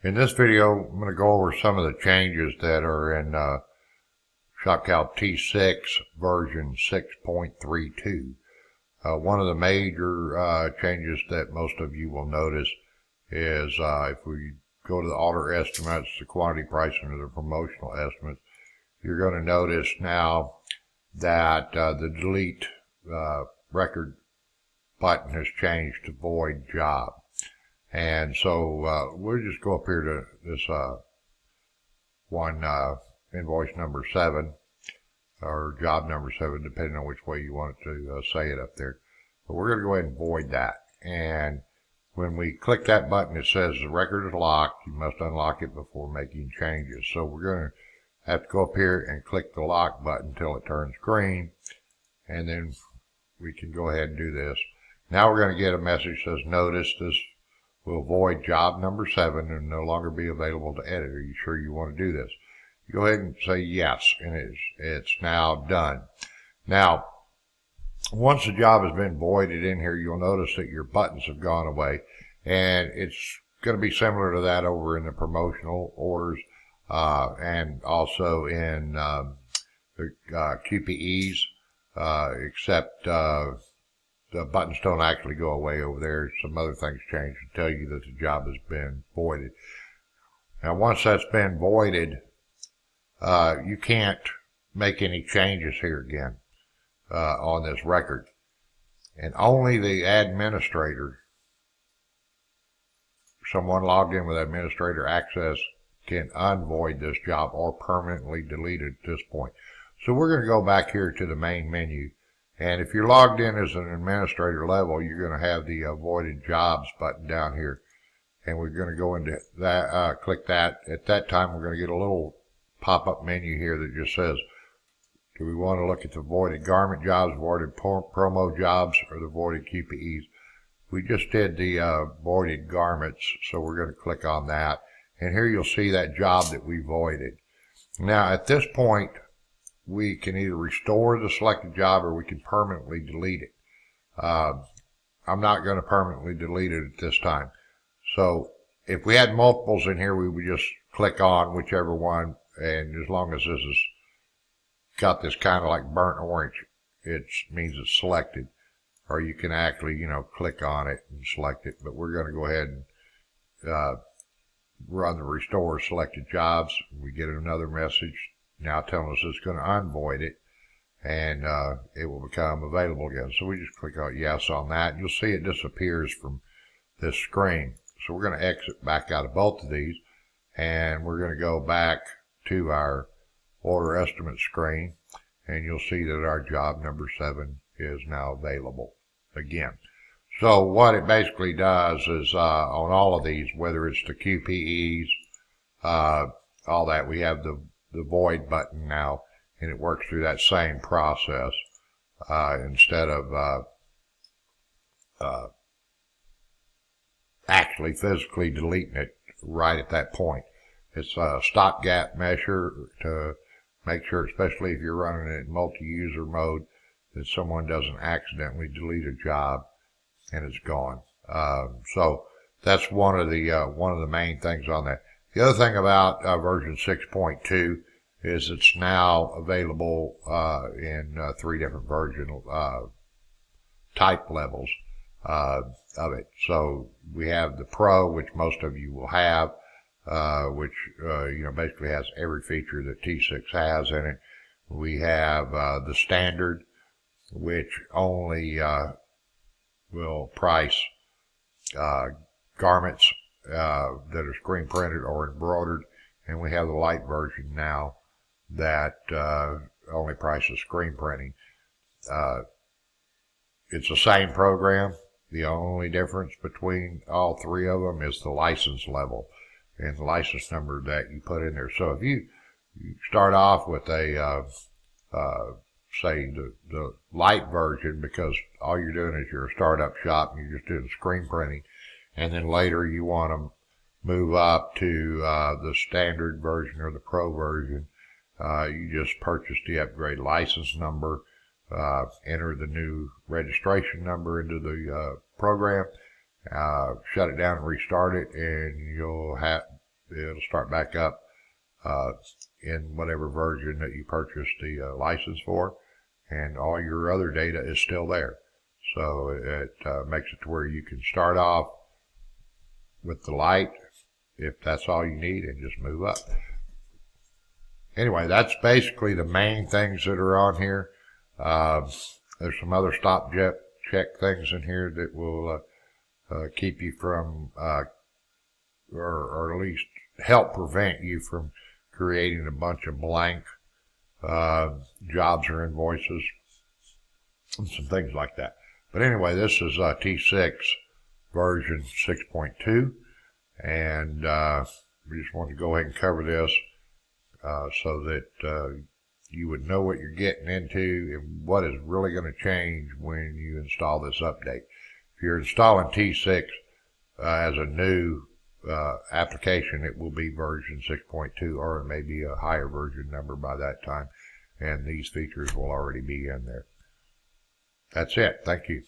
In this video, I'm going to go over some of the changes that are in ShopCal T6 version 6.32. One of the major changes that most of you will notice is if we go to the order estimates, the quantity pricing, or the promotional estimates, you're going to notice now that the delete record button has changed to void job. And so we'll just go up here to this invoice number 7 or job number 7, depending on which way you want it to say it up there. But we're going to go ahead and void that. And when we click that button, it says the record is locked. You must unlock it before making changes. So we're going to have to go up here and click the lock button until it turns green. And then we can go ahead and do this. Now we're going to get a message that says, notice this will void job number 7 and no longer be available to edit. Are you sure you want to do this? You go ahead and say yes, and it's now done. Now, once the job has been voided in here, you'll notice that your buttons have gone away, and it's going to be similar to that over in the promotional orders and also in the QPEs, except the buttons don't actually go away over there. Some other things change to tell you that the job has been voided. Now, once that's been voided, you can't make any changes here again on this record. And only the administrator, someone logged in with administrator access, can unvoid this job or permanently delete it at this point. So we're going to go back here to the main menu. And if you're logged in as an administrator level, you're going to have the voided jobs button down here. And we're going to go into that, click that. At that time, we're going to get a little pop-up menu here that just says, do we want to look at the voided garment jobs, voided promo jobs, or the voided QPEs? We just did the voided garments, so we're going to click on that. And here you'll see that job that we voided. Now, at this point, we can either restore the selected job or we can permanently delete it. I'm not going to permanently delete it at this time. So if we had multiples in here, we would just click on whichever one, and as long as this has got this kind of like burnt orange, it means it's selected. Or you can actually, click on it and select it. But we're going to go ahead and run the restore selected jobs. We get another message now telling us it's going to unvoid it, and it will become available again. So we just click on yes on that, and you'll see it disappears from this screen. So we're going to exit back out of both of these, and we're going to go back to our order estimate screen, and you'll see that our job number 7 is now available again. So what it basically does is on all of these, whether it's the QPEs, all that, we have the void button now, and it works through that same process instead of actually physically deleting it right at that point. It's a stopgap measure to make sure, especially if you're running it in multi-user mode, that someone doesn't accidentally delete a job and it's gone. So that's one of the main things on that. The other thing about version 6.2 is it's now available in 3 different version type levels of it. So we have the Pro, which most of you will have, which basically has every feature that T6 has in it. We have the Standard, which only will price garments that are screen printed or embroidered, and we have the light version now that only prices screen printing. It's the same program. The only difference between all 3 of them is the license level and the license number that you put in there. So if you start off with a say the light version, because all you're doing is you're a startup shop and you're just doing screen printing, and then later you want to move up to the standard version or the Pro version, you just purchase the upgrade license number, enter the new registration number into the program, shut it down and restart it, and you'll it'll start back up in whatever version that you purchased the license for, and all your other data is still there. So it makes it to where you can start off with the light, if that's all you need, and just move up. Anyway, that's basically the main things that are on here. There's some other stop check things in here that will keep you from, or at least help prevent you from creating a bunch of blank jobs or invoices and some things like that. But anyway, this is T6 version 6.2, and we just want to go ahead and cover this so that you would know what you're getting into and what is really going to change when you install this update. If you're installing T6 as a new application, it will be version 6.2, or it may be a higher version number by that time, and these features will already be in there. That's it. Thank you.